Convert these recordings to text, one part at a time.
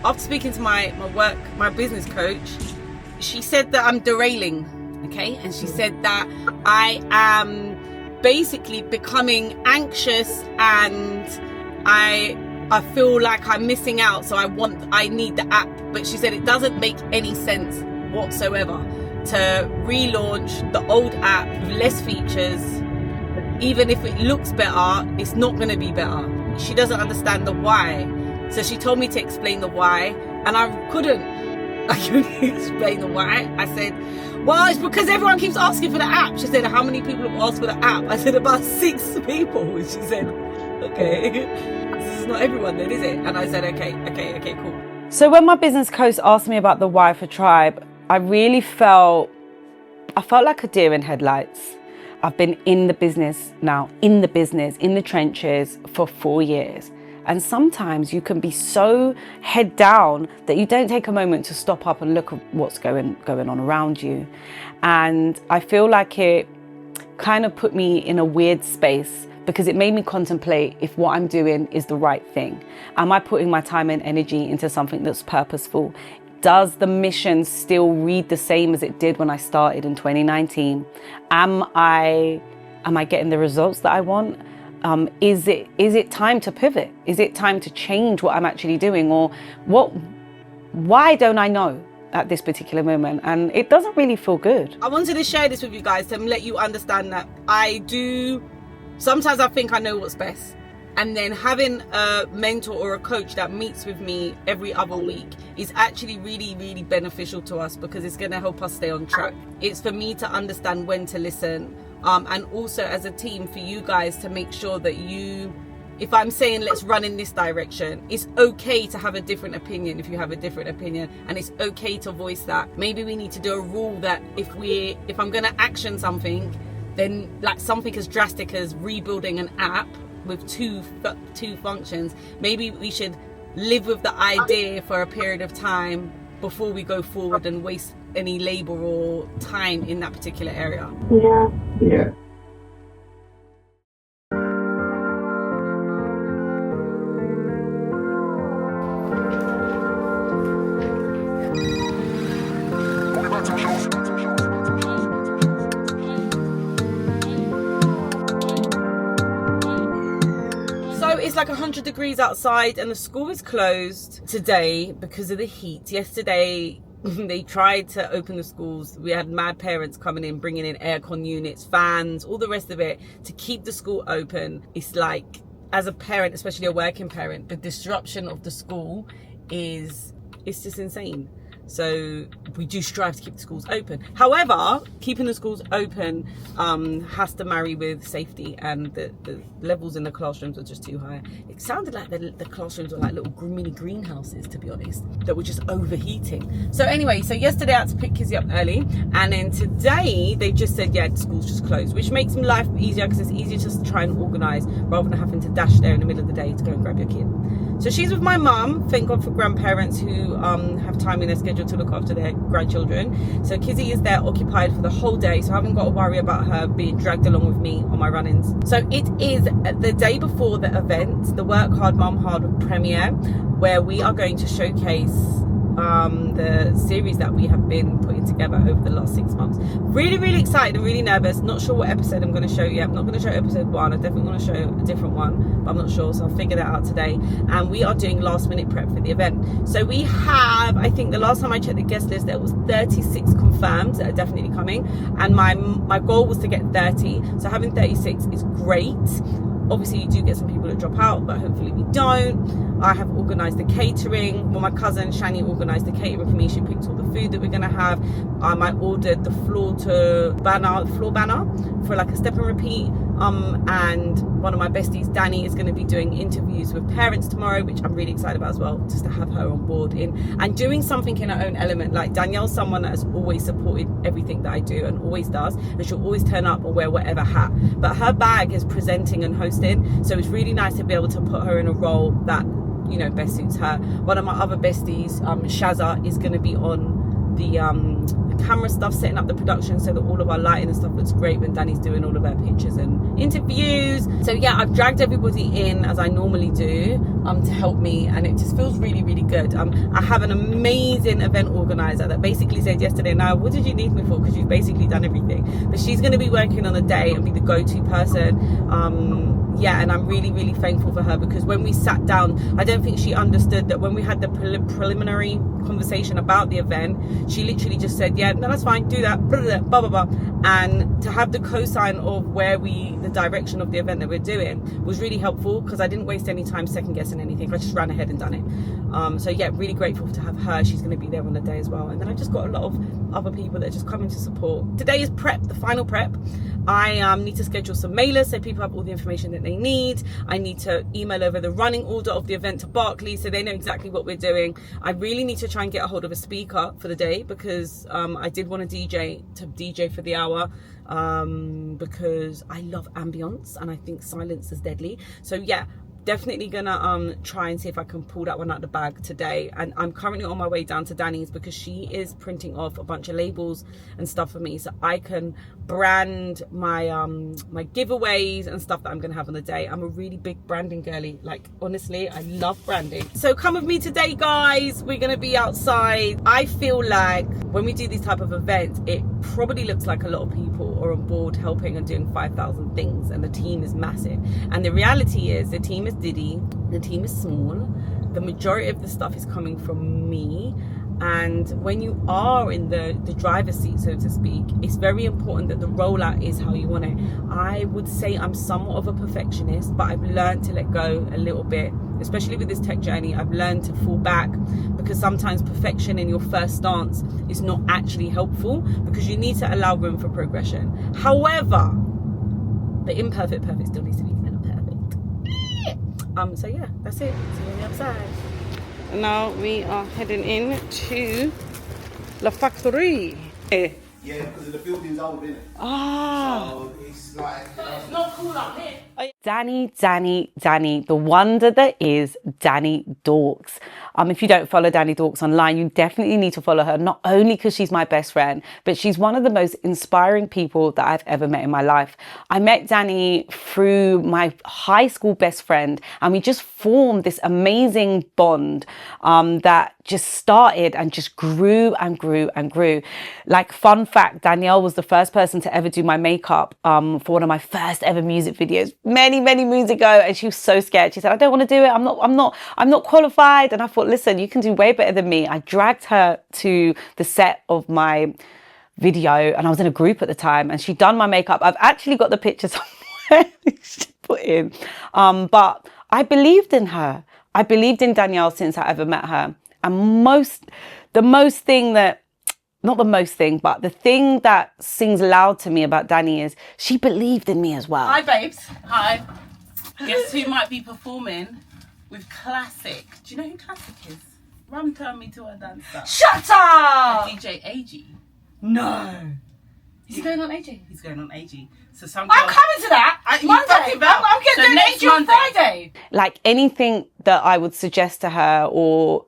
after speaking to my business coach, she said that I'm derailing, okay? And she said that I am basically becoming anxious and I feel like I'm missing out, so I need the app. But she said it doesn't make any sense whatsoever to relaunch the old app with less features. Even if it looks better, it's not going to be better. She doesn't understand the why. So she told me to explain the why, and I couldn't explain the why. I said, well, it's because everyone keeps asking for the app. She said, how many people have asked for the app? I said, about 6 people. And she said, okay, this is not everyone then, is it? And I said, okay, cool. So when my business coach asked me about the why for Tribe, I really felt like a deer in headlights. I've been in the business, in the trenches for 4 years. And sometimes you can be so head down that you don't take a moment to stop up and look at what's going on around you. And I feel like it kind of put me in a weird space because it made me contemplate if what I'm doing is the right thing. Am I putting my time and energy into something that's purposeful? Does the mission still read the same as it did when I started in 2019? Am I getting the results that I want? Is it time to pivot? Is it time to change what I'm actually doing? Or why don't I know at this particular moment? And it doesn't really feel good. I wanted to share this with you guys to let you understand that sometimes I think I know what's best. And then having a mentor or a coach that meets with me every other week is actually really, really beneficial to us because it's going to help us stay on track. It's for me to understand when to listen. And also as a team for you guys to make sure that if I'm saying let's run in this direction, it's okay to have a different opinion if you have a different opinion, and it's okay to voice that. Maybe we need to do a rule that if I'm going to action something, then like something as drastic as rebuilding an app with two functions, maybe we should live with the idea for a period of time before we go forward and waste any labor or time in that particular area. Yeah. It's like 100 degrees outside and the school is closed today because of the heat. Yesterday they tried to open the schools. We had mad parents coming in, bringing in aircon units, fans, all the rest of it to keep the school open. It's like, as a parent, especially a working parent, the disruption of the school it's just insane. So we do strive to keep the schools open. However, keeping the schools open has to marry with safety, and the levels in the classrooms are just too high. It sounded like the classrooms were like little mini greenhouses, to be honest, that were just overheating. So anyway, yesterday I had to pick Kizzy up early, and then today they just said, yeah, the school's just closed, which makes life easier because it's easier just to try and organise rather than having to dash there in the middle of the day to go and grab your kid. So she's with my mum. Thank God for grandparents who have time in their schedule to look after their grandchildren. So Kizzy is there occupied for the whole day, so I haven't got to worry about her being dragged along with me on my run-ins. So it is the day before the event, the Work Hard Mum Hard premiere, where we are going to showcase the series that we have been putting together over the last 6 months. Really, really excited and really nervous. Not sure what episode I'm going to show yet. I'm not going to show episode 1. I definitely want to show a different one, but I'm not sure, so I'll figure that out today. And we are doing last minute prep for the event. So we have, I think the last time I checked the guest list, there was 36 confirmed that are definitely coming, and my goal was to get 30. So having 36 is great. Obviously you do get some people that drop out, but hopefully we don't. I have organised the catering. Well, my cousin Shani organised the catering for me. She picked all the food that we're going to have. I ordered the floor banner for like a step and repeat. And one of my besties, Danny, is going to be doing interviews with parents tomorrow, which I'm really excited about as well, just to have her on board and doing something in her own element. Like, Danielle's someone that has always supported everything that I do and always does, and she'll always turn up or wear whatever hat, but her bag is presenting and hosting, so it's really nice to be able to put her in a role that, you know, best suits her. One of my other besties, Shazza, is going to be on camera stuff, setting up the production so that all of our lighting and stuff looks great when Danny's doing all of her pictures and interviews. So yeah, I've dragged everybody in as I normally do to help me, and it just feels really, really good. I have an amazing event organizer that basically said yesterday, now what did you need me for, because you've basically done everything, but she's going to be working on the day and be the go-to person. Yeah, and I'm really, really thankful for her, because when we sat down, I don't think she understood that when we had the preliminary conversation about the event, she literally just said, yeah, no, that's fine, do that, blah, blah, blah, blah. And to have the cosign of the direction of the event that we're doing was really helpful, because I didn't waste any time second guessing anything. I just ran ahead and done it. So yeah, really grateful to have her. She's going to be there on the day as well. And then I just got a lot of other people that are just coming to support. Today is prep, the final prep. I need to schedule some mailers so people have all the information that they need. I need to email over the running order of the event to Barclays so they know exactly what we're doing. I really need to try and get a hold of a speaker for the day, because I did want to DJ for the hour, because I love ambience and I think silence is deadly. So yeah, definitely gonna try and see if I can pull that one out of the bag today. And I'm currently on my way down to Danny's, because she is printing off a bunch of labels and stuff for me, so I can brand my my giveaways and stuff that I'm gonna have on the day. I'm a really big branding girly, like honestly I love branding. So come with me today, guys. We're gonna be outside. I feel like when we do these type of events, it probably looks like a lot of people are on board helping and doing 5,000 things, and the team is massive. And the reality is, the team is Diddy, the team is small, the majority of the stuff is coming from me. And when you are in the driver's seat, so to speak, it's very important that the rollout is how you want it. I would say I'm somewhat of a perfectionist, but I've learned to let go a little bit, especially with this tech journey. I've learned to fall back, because sometimes perfection in your first stance is not actually helpful, because you need to allow room for progression. However, the imperfect perfect still needs to be perfect. So yeah, that's it. See you on the other side. Now we are heading in to La Factory. Yeah, because the building's old, isn't it? Ah. So it's like... It's not cool up here. Danny, the wonder that is Danny Dorks. If you don't follow Danny Dorks online, you definitely need to follow her, not only because she's my best friend, but she's one of the most inspiring people that I've ever met in my life. I met Danny through my high school best friend, and we just formed this amazing bond that just started and just grew and grew and grew. Like, fun fact, Danielle was the first person to ever do my makeup for one of my first ever music videos many moons ago, and she was so scared. She said, I don't want to do it, I'm not qualified. And I thought, listen, you can do way better than me. I dragged her to the set of my video, and I was in a group at the time, and she'd done my makeup. I've actually got the picture somewhere she put in, but I believed in her. I believed in Danielle since I ever met her. And the thing that sings loud to me about Danny is she believed in me as well. Hi, babes. Hi. Guess who might be performing with Classic? Do you know who Classic is? Rum turned me to a dancer. Shut up! DJ AG. No. Is he going on AG? He's going on AG. So I'm coming to that. Monday. I'm getting next AG on Friday. Like, anything that I would suggest to her or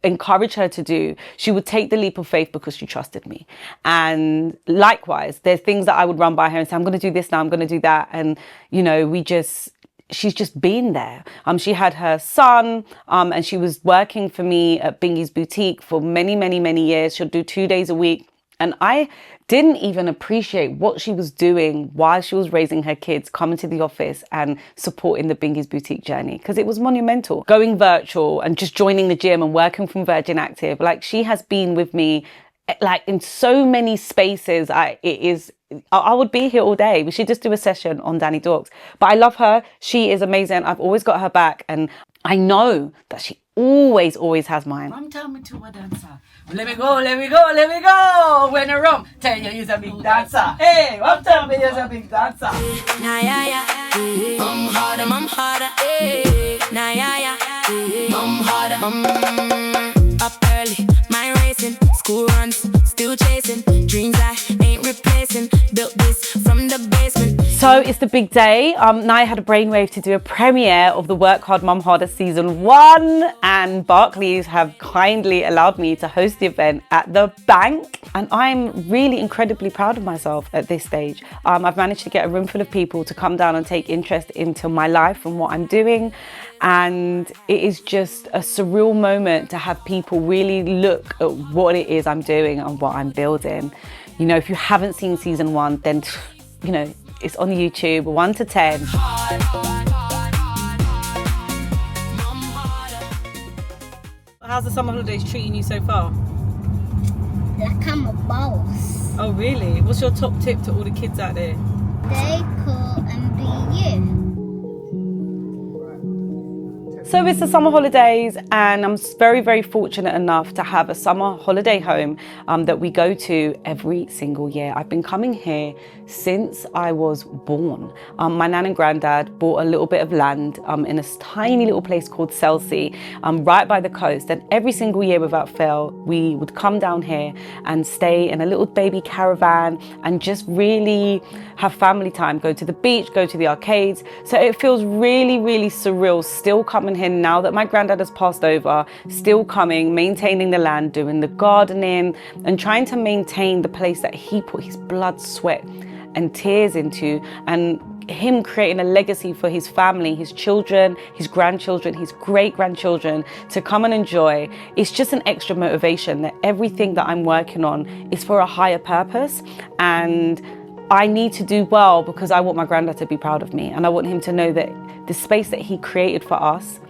encourage her to do, she would take the leap of faith because she trusted me. And likewise, there's things that I would run by her and say, I'm going to do this now, I'm going to do that. And, you know, she's just been there. She had her son, and she was working for me at Bingy's Boutique for many years. She'll do 2 days a week. And I didn't even appreciate what she was doing while she was raising her kids, coming to the office and supporting the Bingy's Boutique journey, because it was monumental. Going virtual and just joining the gym and working from Virgin Active. Like, she has been with me, like, in so many spaces. I would be here all day. We should just do a session on Danny Dorks. But I love her. She is amazing. I've always got her back, and I know that she always has mine. Rum tell me to a dancer. Let me go. When a rum tell you's a big dancer. Hey, rum tell me you're a big dancer. Nah, yeah. I'm harder. Hey, nah, yeah. I'm harder. Up early, mind racing, school runs, still chasing. Dreams I ain't replacing. Built this from the basement. So it's the big day. Naya had a brainwave to do a premiere of the Work Hard Mum Harder Season 1, and Barclays have kindly allowed me to host the event at the bank. And I'm really incredibly proud of myself at this stage. I've managed to get a room full of people to come down and take interest into my life and what I'm doing. And it is just a surreal moment to have people really look at what it is I'm doing and what I'm building. You know, if you haven't seen season 1, then, you know, it's on YouTube, 1 to 10. How's the summer holidays treating you so far? Like I'm a boss. Oh really? What's your top tip to all the kids out there? Stay cool and be you. So it's the summer holidays, and I'm very, very fortunate enough to have a summer holiday home that we go to every single year. I've been coming here since I was born. My nan and granddad bought a little bit of land in a tiny little place called Selsey, right by the coast. And every single year without fail, we would come down here and stay in a little baby caravan and just really have family time, go to the beach, go to the arcades. So it feels really, really surreal still coming here now that my granddad has passed over, still coming, maintaining the land, doing the gardening and trying to maintain the place that he put his blood, sweat and tears into, and him creating a legacy for his family, his children, his grandchildren, his great-grandchildren to come and enjoy. It's just an extra motivation that everything that I'm working on is for a higher purpose, and I need to do well because I want my granddad to be proud of me, and I want him to know that the space that he created for us,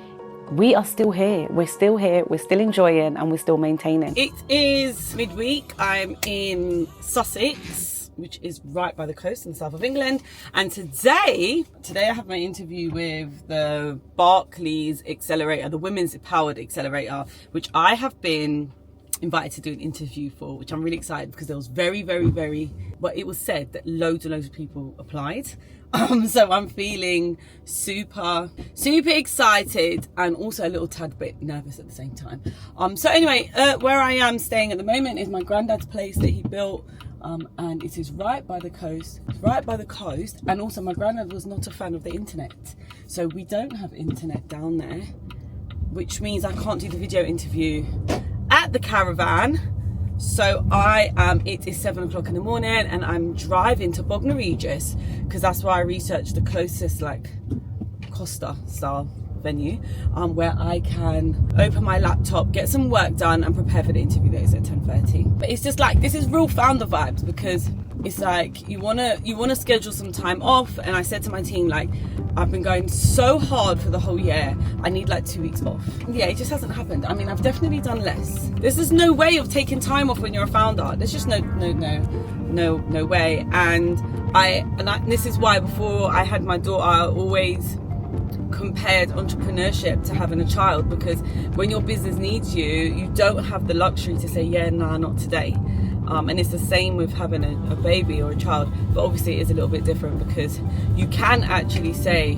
we are still here. We're still here. We're still enjoying, and we're still maintaining. It is midweek. I'm in Sussex, which is right by the coast in the south of England. And today I have my interview with the Barclays Accelerator, the Women's Powered Accelerator, which I have been invited to do an interview for, which I'm really excited because there was it was said that loads and loads of people applied. So I'm feeling super excited and also a little tad bit nervous at the same time. So anyway, where I am staying at the moment is my granddad's place that he built, and it is right by the coast. It's right by the coast, and also my granddad was not a fan of the internet, so we don't have internet down there, which means I can't do the video interview at the caravan. So it is 7 o'clock in the morning and I'm driving to Bognor Regis because that's where I researched the closest like Costa style venue where I can open my laptop, get some work done and prepare for the interview that is at 10:30. But it's just like, this is real founder vibes because it's like you wanna schedule some time off, and I said to my team, like, I've been going so hard for the whole year, I need like 2 weeks off. Yeah, it just hasn't happened. I mean, I've definitely done less. There's just no way of taking time off when you're a founder. There's just no way. And this is why before I had my daughter, I always compared entrepreneurship to having a child, because when your business needs you, you don't have the luxury to say, yeah, nah, not today. And it's the same with having a baby or a child, but obviously it is a little bit different because you can actually say,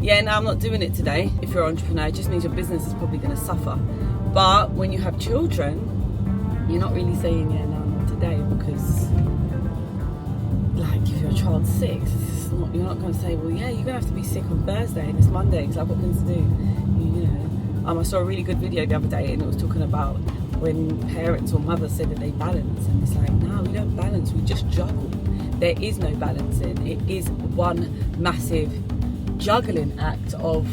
yeah, no, I'm not doing it today. If you're an entrepreneur, it just means your business is probably going to suffer. But when you have children, you're not really saying, yeah, no, not today, because like if your child's sick, you're not going to say, well, yeah, you're going to have to be sick on Thursday and it's Monday because I've got things to do. You know, I saw a really good video the other day and it was talking about when parents or mothers say that they balance, and it's like, no, we don't balance, we just juggle. There is no balancing. It is one massive juggling act of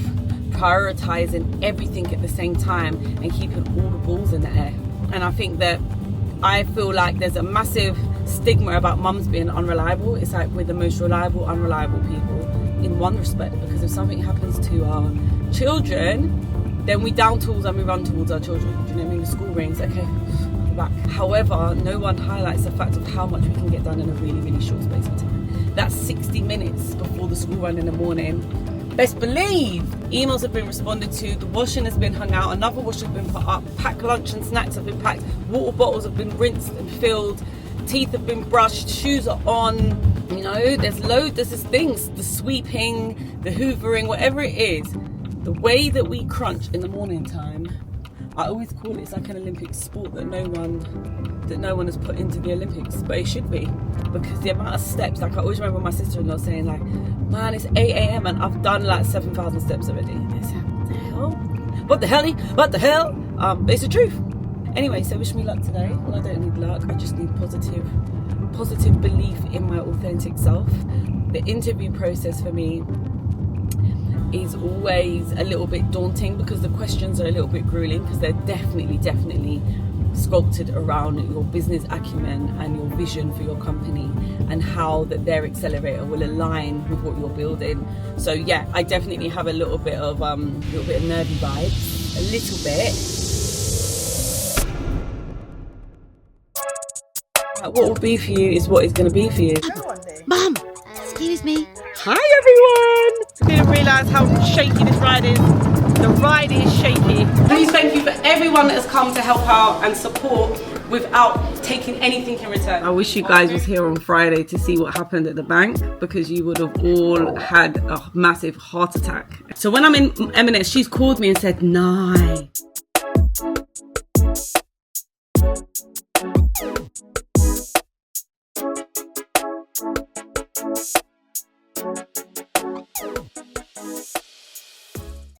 prioritizing everything at the same time and keeping all the balls in the air. And I think that I feel like there's a massive stigma about mums being unreliable. It's like we're the most reliable, unreliable people in one respect, because if something happens to our children, then we down tools and we run towards our children. Do you know what I mean? The school rings, okay, back. However, no one highlights the fact of how much we can get done in a really, really short space of time. That's 60 minutes before the school run in the morning. Best believe emails have been responded to, the washing has been hung out, another wash has been put up, packed lunch and snacks have been packed, water bottles have been rinsed and filled, teeth have been brushed, shoes are on, you know, there's this things, the sweeping, the hoovering, whatever it is. The way that we crunch in the morning time, I always call it, it's like an Olympic sport that no one has put into the Olympics, but it should be, because the amount of steps, like I always remember my sister-in-law saying like, man, it's 8 a.m. and I've done like 7,000 steps already. And I said, what the hell? What the hell? But it's the truth. Anyway, so wish me luck today. Well, I don't need luck, I just need positive belief in my authentic self. The interview process for me is always a little bit daunting because the questions are a little bit grueling, because they're definitely sculpted around your business acumen and your vision for your company and how that their accelerator will align with what you're building. So yeah, I definitely have a little bit of nervy vibes, a little bit. What will be for you is what is going to be for you. Mum, excuse me. Hi everyone! Didn't realise how shaky this ride is. The ride is shaky. Please thank you for everyone that has come to help out and support without taking anything in return. I wish you guys was here on Friday to see what happened at the bank, because you would have all had a massive heart attack. So when I'm in M&S, she's called me and said, "Nah."